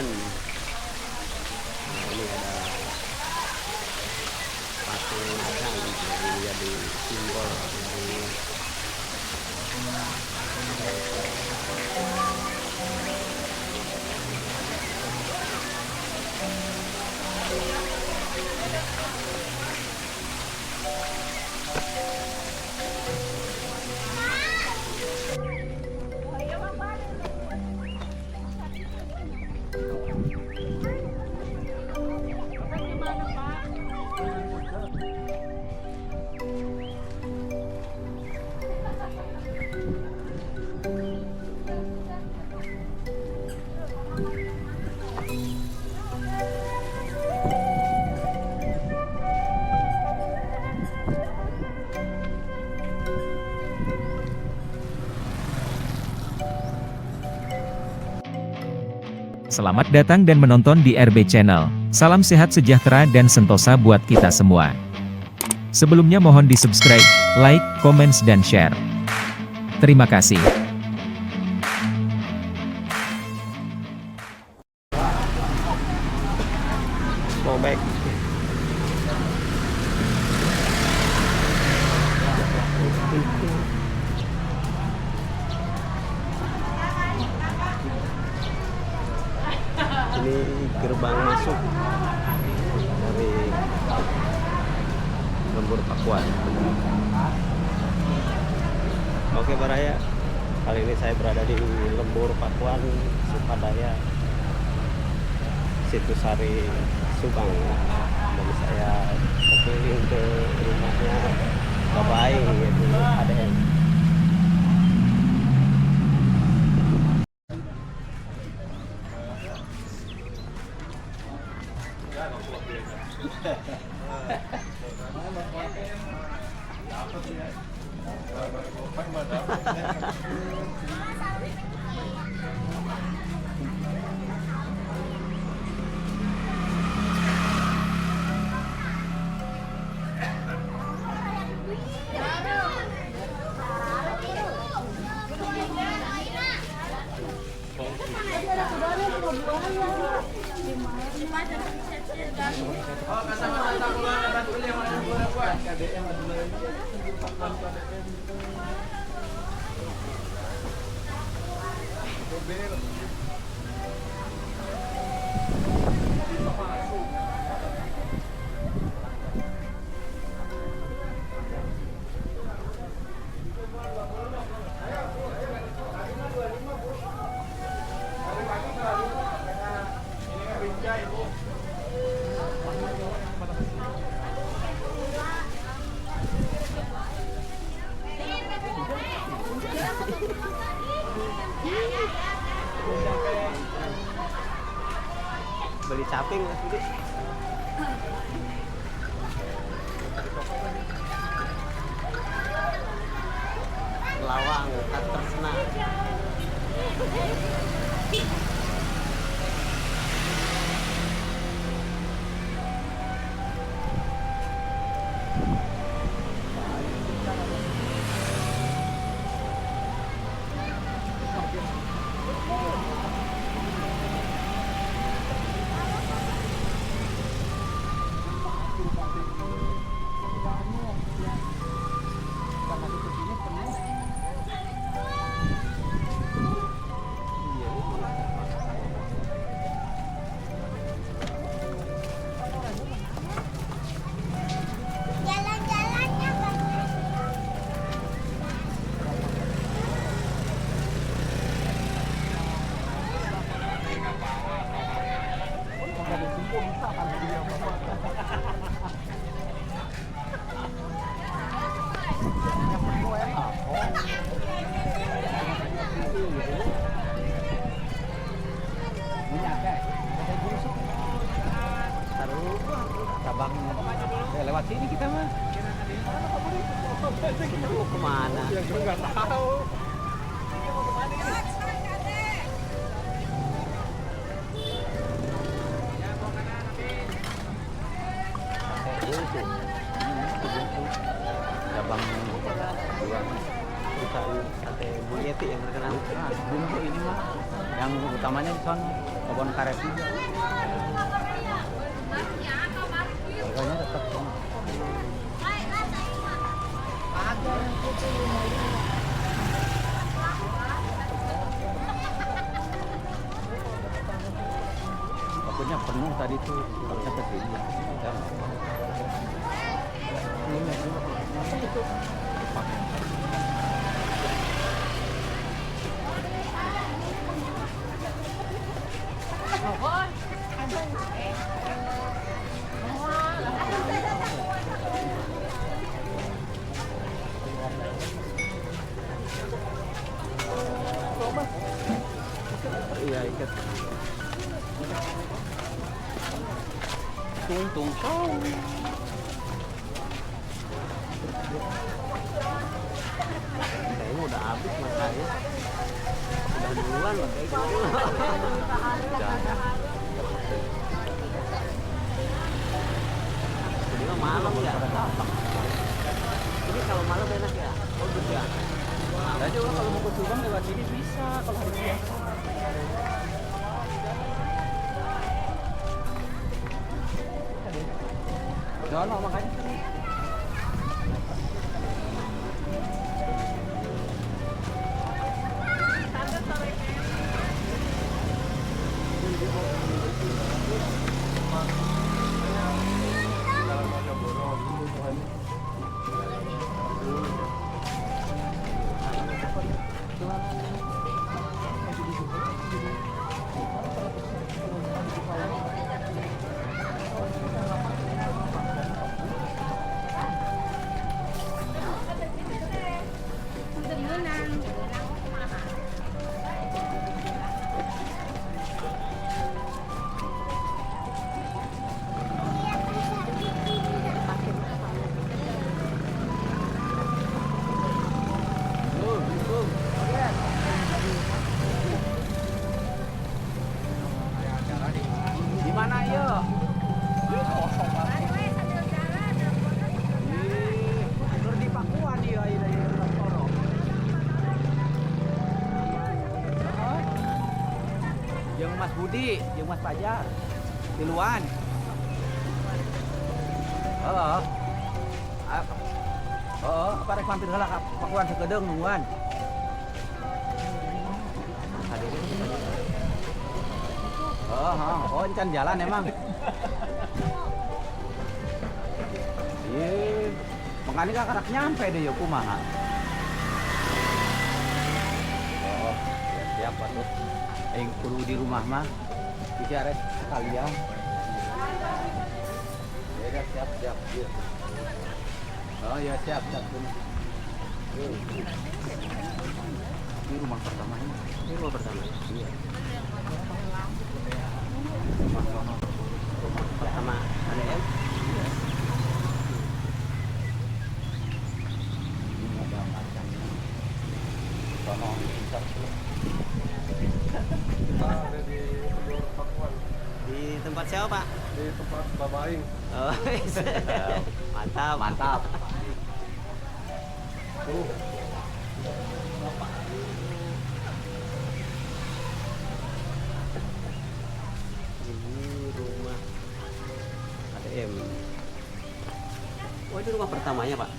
Medan. Nah, ini ada patung macan yang menjadi simbol dari Selamat datang dan menonton di RB Channel. Salam sehat sejahtera dan sentosa buat kita semua. Sebelumnya mohon di-subscribe, like, comments dan share. Terima kasih. Bobek. Ini gerbang masuk dari Lembur Pakuan. Oke Baraya, kali ini saya berada di Lembur Pakuan, Sukadaya, Situsari, Subang. Dan saya keliling ke rumahnya Bapak Aing, yaitu ADM. Beli caping Mas Budi. Lawang tak tersenang. Cabang lewat sini kita mah. Kemana? Ya, gue nggak tahu. Cabang dua perusahaan sate Bu Yeti yang terkenal. Bumbu ini mah yang utamanya di sana. kebun karet juga. Harganya tetap sama. Takutnya penuh tadi tuh, harusnya ke sini. Iya, ikat. Tung song. Kayaknya udah habis makanya. Udah duluan loh kayak gitu. Ini mah malam ya. Ini kalau malam enak ya. Bagus ya. Ada juga kalau mau ke Subang lewat sini bisa kalau hari biasa. Jono makanya. Di mana yuk? Tur di Pakuan ya dari Toro. Jeung Mas Budi, jeung Mas Pajar. Tiluan. Heeh. Heeh, apa rek mampir heula ka Pakuan sakedeung nungguan. Oh, ini kan jalan emang. Iya, makanya gak karak nyampe deh ya kumaha. Oh, ya siap tuh. Aing kudu di rumah mah. Iki arek sekalian. Ya udah siap. Ya. Oh ya siap. Ini rumah pertamanya. Ini rumah pertama. Iya. Pertama ADM. Ini ada macamnya. Sono besar tuh. Kita ada di Telur Pakuan, Di tempat siapa, Pak? di tempat Babaing. Oh, mantap. Mantap. Tuh. Ini rumah ATM. Oh, ini rumah pertamanya, Pak.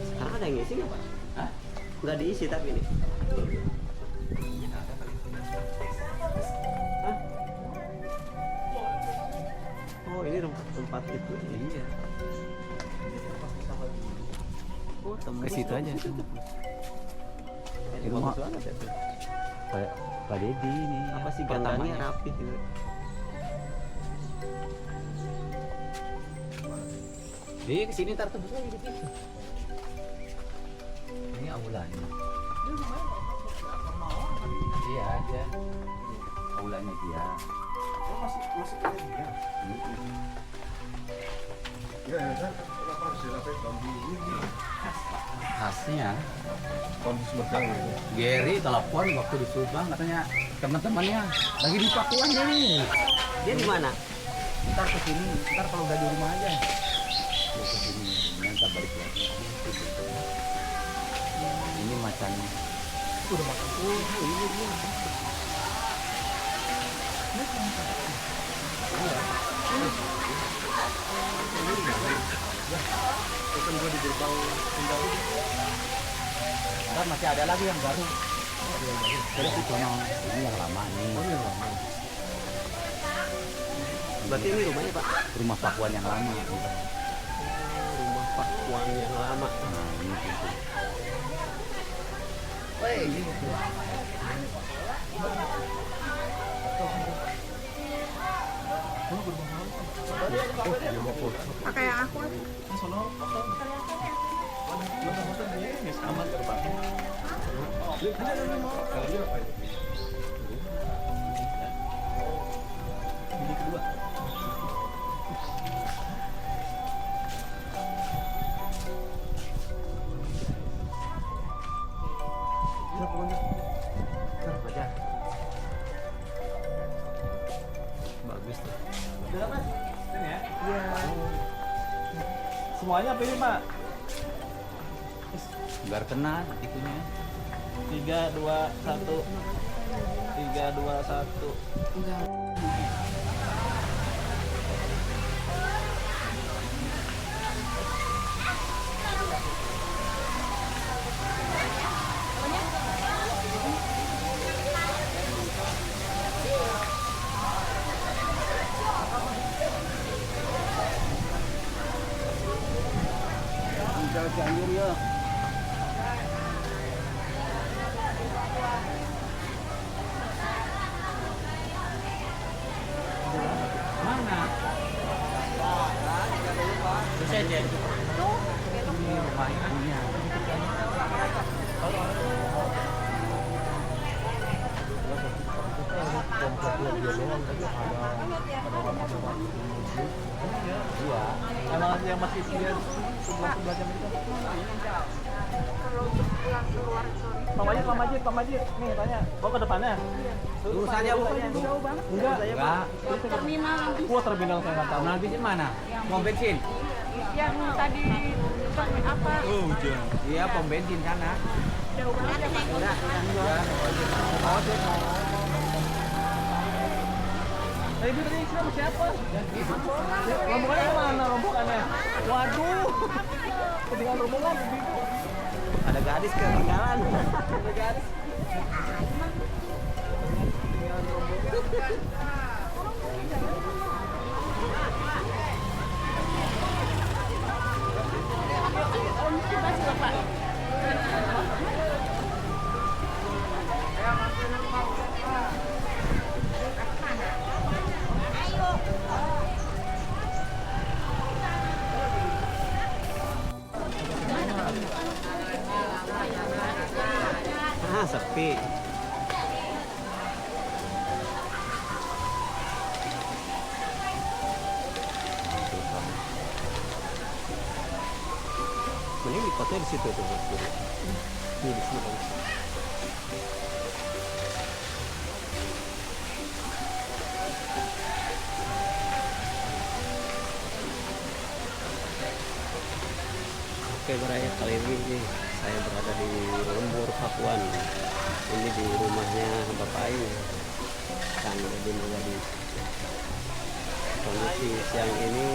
Sekarang ada yang ngisi nggak, Pak? Hah? Nggak diisi tapi ini. Hah? Oh, ini tempat itu. Iya. Oh, tembus. Ke situ aja. Ini Di rumah. bagus banget ya tuh. Pak Dedi ini. Apa sih ganggannya pertamanya. rapi gitu. Di kesini ntar tebus lagi di situ. Ini aulanya. Iya aja. Aulanya dia. Oh, masih kayak dia. Ya, kan kenapa harus dirapiin bambu ini? Khasnya. Bambu Sumedang gitu. Gary telepon waktu di Subang katanya teman-temannya lagi di Pakuan nih. Dia di mana? Ntar kesini, ntar kalau udah di rumah aja. Dia kesini, ntar balik lagi. Ini mah macan. Udah makan. Oh iya iya. Bukan gua di gerbang tinggal. Ntar masih ada lagi yang baru. Terus itu ini yang lama nih. Oh yang lama. Berarti ini rumahnya Pak? Rumah Pakuan yang lama. Rumah Pakuan yang lama. Nah ini gitu. Pakai yang aku. Bagus tuh. Semuanya pilih Pak. Biar kena itunya. 3, 2, 1. 3, 2, 1. Cianjur ya. Mana? Bisa aja. Ini rumah ibunya. Iya. Kalau yang masih dia sebelah jam itu. Kalau untuk pulang keluar sore. Pak Majid, nih tanya. Bawa ke depannya. Lurus aja Bu. Jauh banget. Enggak. Enggak. Terminal Gua terminal saya nggak tahu. Nah, bensin mana? Pom bensin? yang tadi tukang apa? Iya, pom bensin sana. Jauh banget ya Pak. Tadi itu tadi sama siapa? Rombongannya kemana rombongannya? Waduh. Ketinggalan rombongan ibu. Ada gadis ketinggalan. Ada gadis. Ah, sepi. Mending di foto di situ tuh, Mas. Ini di sini. Bang. Oke, Baraya, kali ini saya berada di Lembur, Pakuan. Ini di rumahnya Bapak Aing, Kang Deddy Mulyadi. Kondisi siang ini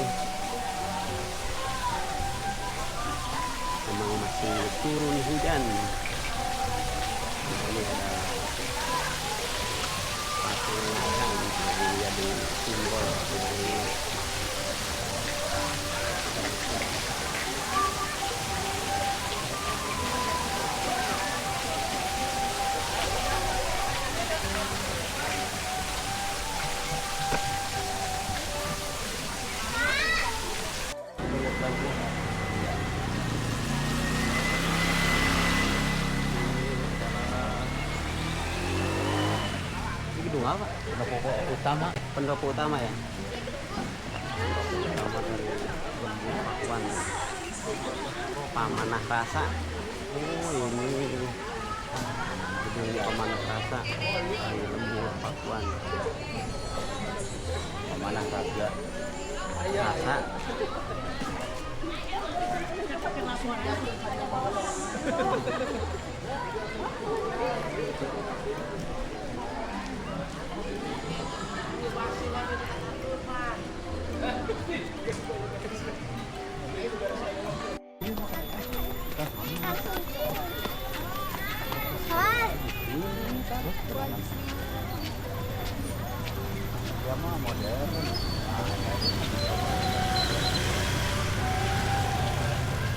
memang masih turun hujan. Ini ada patung Kang Mulyadi, simbol dari gedung apa? Pendopo utama. Pendopo utama ya? Pendopo utama dari Lembur, Pakuan. Pamanah Rasa. Oh, ini gedung Pamanah Rasa di Lembur, Pakuan. Pemanah raja. Rasa. Ya mah modern.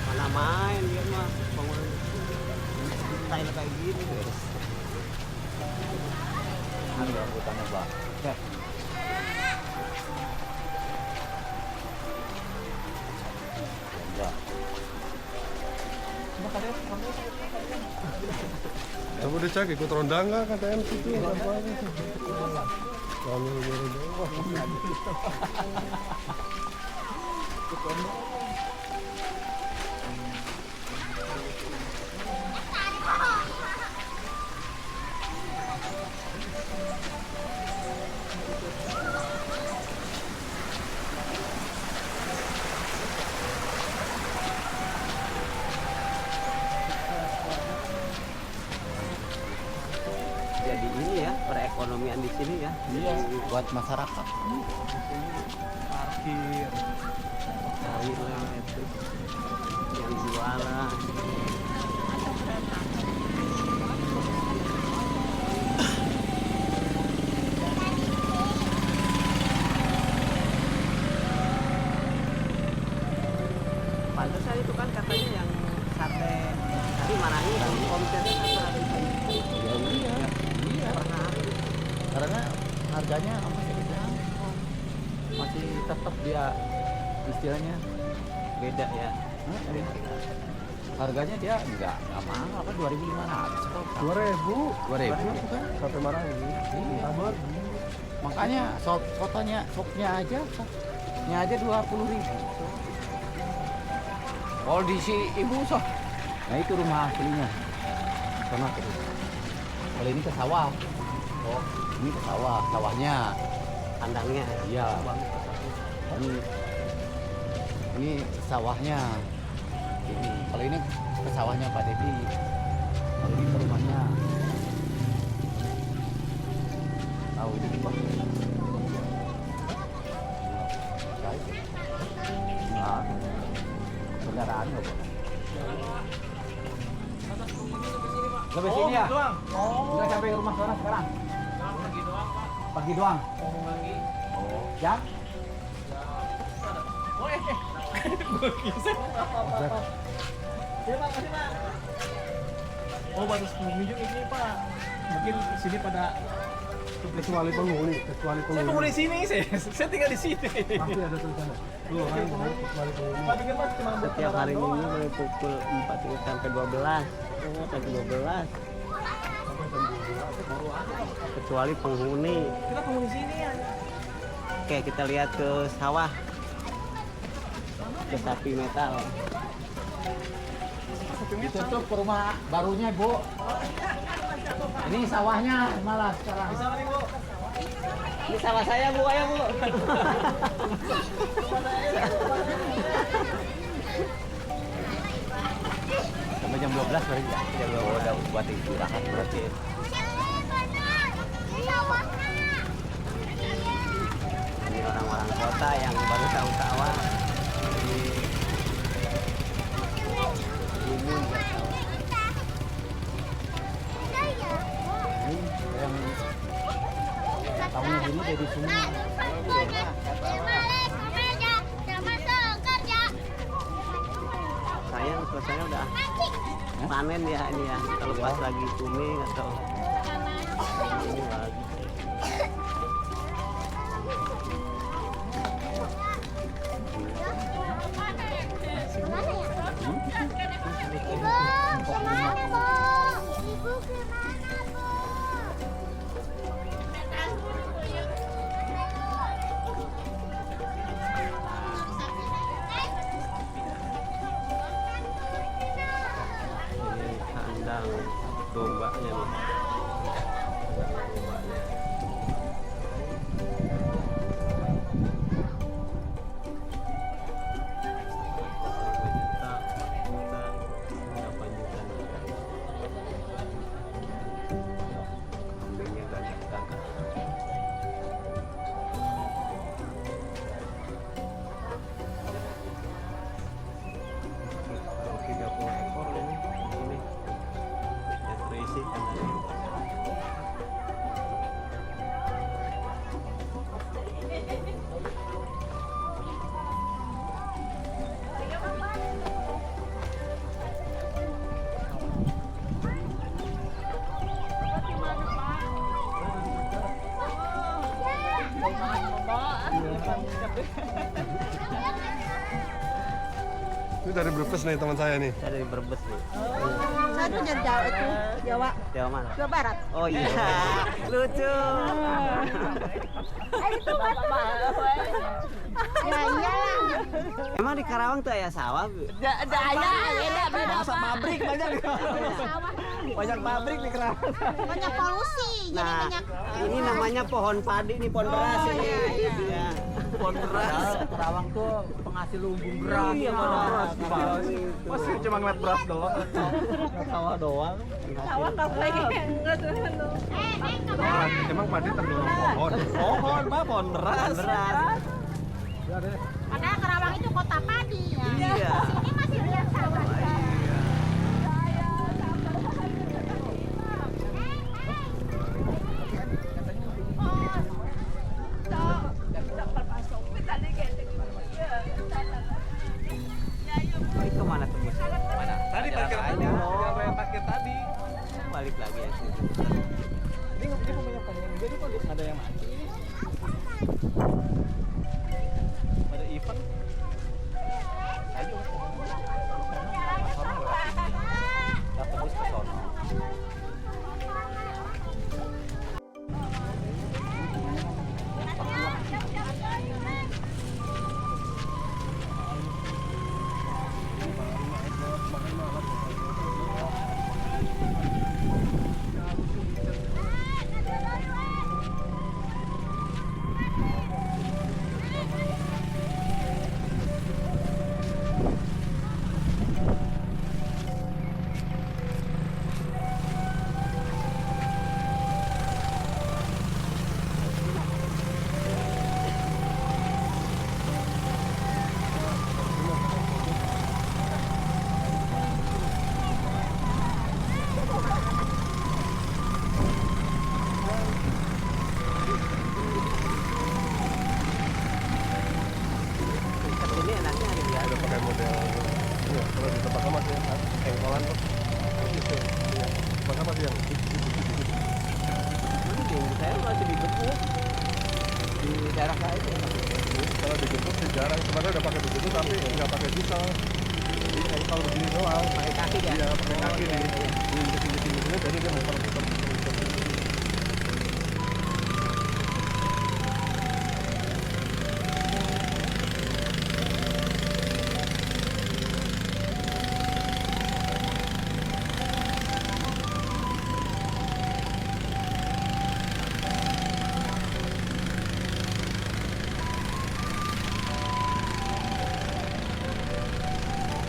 Mana main dia mah bangun style kayak gini guys. Ada hutannya bang. Enggak. Kamu udah cek ikut ronda nggak KTM situ? Kamu Jadi ini ya perekonomian di sini ya. Iya, buat masyarakat. Parkir. Toilet itu yang jualan. Pantesan itu kan katanya yang sate tadi marahnya kan omsetnya apa ada Iya. Karena harganya masih terjangkau. Masih tetap dia istilahnya beda ya. Harganya dia enggak mahal apa 2.500 atau 2000. 2.000 kan? Sate marah ini. Iya. Makanya sopnya aja 20.000. Kalau di si ibu soh, nah itu rumah aslinya. Sana terus. Kalau ini ke sawah. Oh, ini ke sawah, sawahnya. Kandangnya. Iya. Ini sawahnya. Ini. Kalau ini ke sawahnya Pak Dedi. Kalau ini ke rumahnya. Tahu ini Pak? Nah, kendaraan nggak boleh. Sampai sini ya? Doang. Udah sampai rumah sana sekarang? Pagi doang. Oh, jam? Terima kasih Pak. Oh batas pengunjung ini Pak. Mungkin sini pada Kecuali penghuni, kecuali saya penghuni. penghuni sini saya tinggal di sini. Pasti ada tulisannya. Tuh, kan, kecuali penghuni. Pak pikir Mas cuma buat Setiap hari kendaraan Minggu doang. mulai pukul 4 sampai 12. Oh, sampai 12. Kecuali penghuni. Kita penghuni sini ya. Oke, kita lihat ke sawah. Ke sapi metal. Ditutup ke rumah barunya, Bu. Ini sawahnya malah sekarang. Bisa nih Bu. Ini sawah saya, Bu. Ayo, Bu. Sampai jam 12 berarti ya? Jam 12 udah buat istirahat berarti. Ini orang-orang kota yang baru tahu sawah. Jadi ini nggak tahu. Yang tahunya gini dari sini. Kalau saya udah panen ya ini ya. Kalau pas lagi kuning atau ini lagi. Ini kandang dombanya nih. Kandang dombanya. Juta, berapa juta nih? Ini dari Brebes nih teman saya nih. Saya dari Brebes nih. Saya tuh dari Jawa itu, Jawa, Jawa mana? Jawa Barat. Oh iya, lucu. Itu Bapak. Ya iyalah. Emang di Karawang tuh ya sawah, Bu? Ada ayah, beda Masa pabrik banyak. sawah. Banyak pabrik di Kerawang. Banyak polusi, jadi Nah, banyak. ini namanya pohon padi nih, pohon beras ini. iya. Ya, pohon beras. Kerawang tuh penghasil lumbung beras. Iya, beras. Masih cuma ngeliat beras doang. Ngeliat sawah doang. Sawah kafe enggak tuh. Emang padi tergolong pohon. Pohon, Pak, pohon beras. Beras. Padahal Karawang itu kota padi ya. Iya. Sini masih lihat sawah. Ini kemana tuh, Bos? Tadi parkir tadi. Yang saya parkir tadi. Balik lagi ya sini. Ini punya pengen. Jadi kok ada yang mati ini. Ada event. Ayo. Dapat bus ke sono. Ini enaknya hari biasa. Udah pakai model. Iya, kalau di tempat sama sih engkolan tuh. Gitu. Iya. Tempat sama sih yang Mending saya masih dijemput di daerah saya itu. kalau dijemput sih jarang. Sebenarnya udah pakai begitu tapi nggak pakai diesel. Jadi engkol begini doang. Pakai kaki ya? Iya, pakai kaki di injekin jadi dia muter-muter.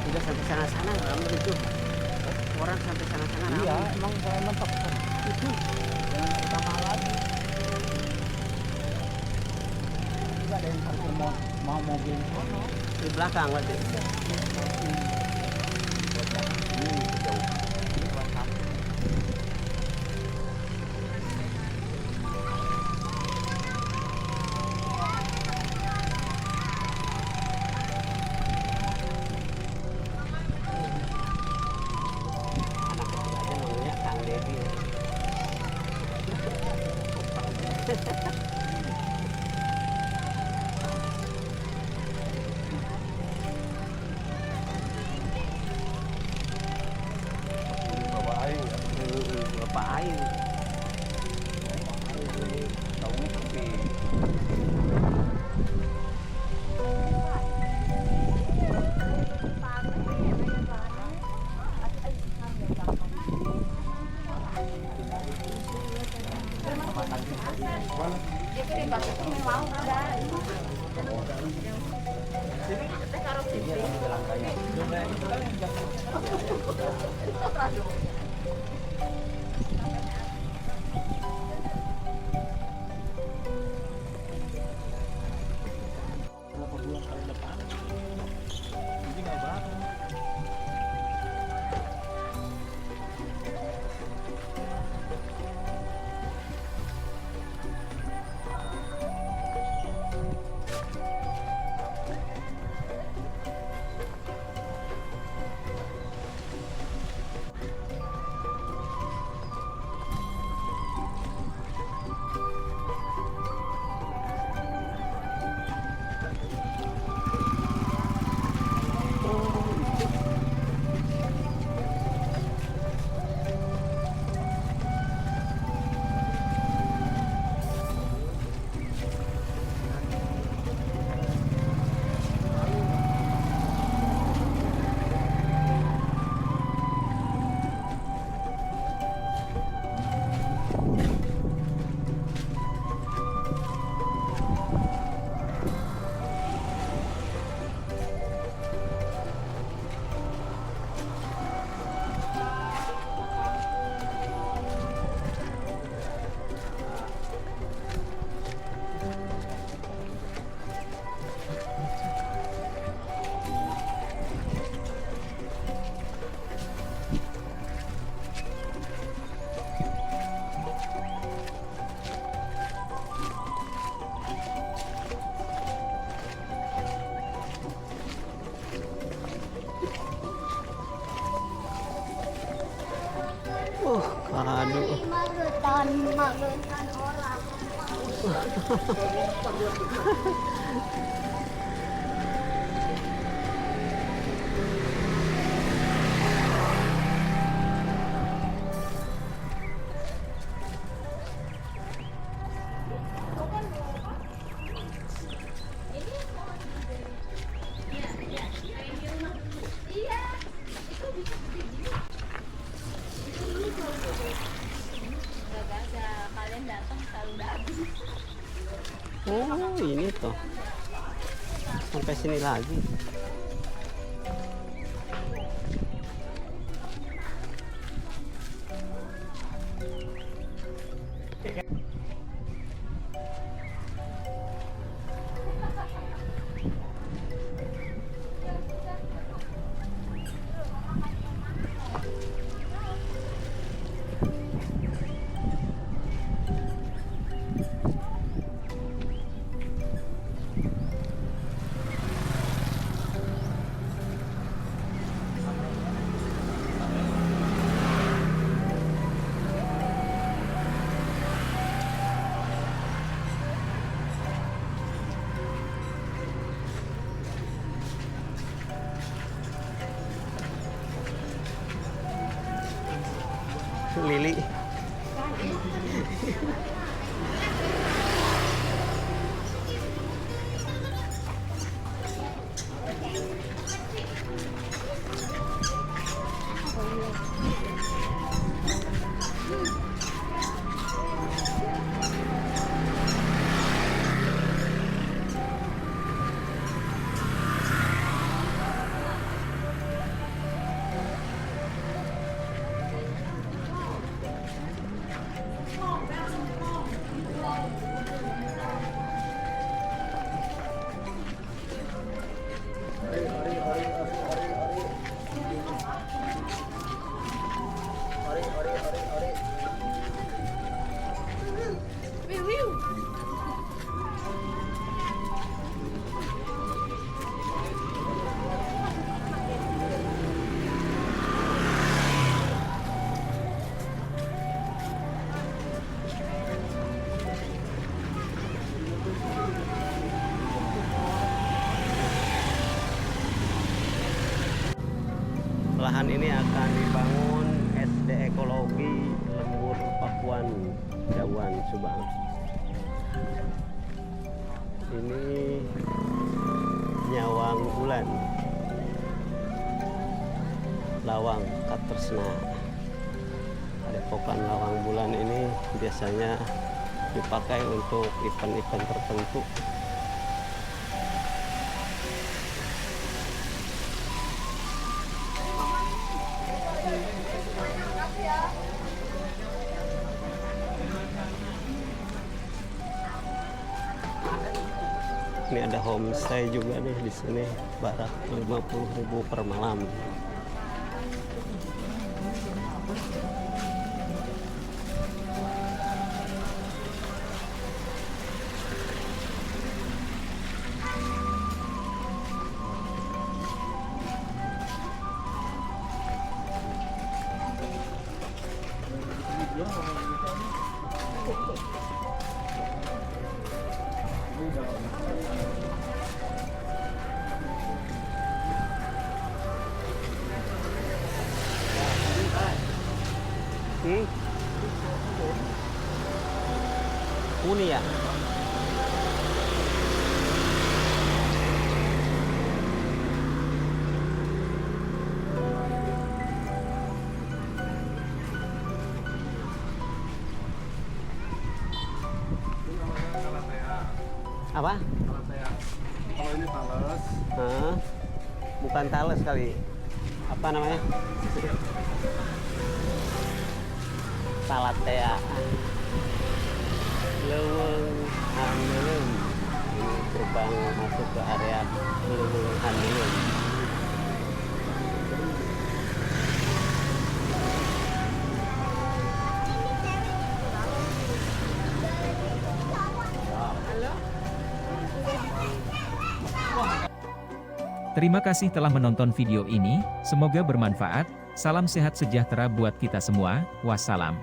Udah sampai sana-sana ramai itu. Orang sampai sana-sana ramai. Iya, emang saya mentok kan. Itu yang utama lagi. Juga ada yang parkir mau mobil sono. Di belakang berarti. Anak kecil aja namanya Kang Devi. Bawa aing ya. Bapak Aing. Tahunya sepi. Ini yang jalan kaya. Berapa bulan tahun depan? Jadi nggak bareng. magetan orang. Gagal, kalian datang selalu datang. Oh, ini tuh. Sampai sini lagi. Lili. Lahan ini akan dibangun SD Ekologi Lembur Pakuan Jauhan Subang. Ini Nyawang Bulan, Lawang Katresna. Padepokan Lawang Bulan ini biasanya dipakai untuk event-event tertentu. Ini ada homestay juga nih di sini, barat 50.000 per malam. Uni ya. Apa? Kalau ini talas, Hah? Bukan tales kali. Apa namanya? Salatea. Leuweung Handeuleum. Ini gerbang masuk ke area Leuweung Handeuleum. Terima kasih telah menonton video ini, semoga bermanfaat. Salam sehat sejahtera buat kita semua. Wassalam.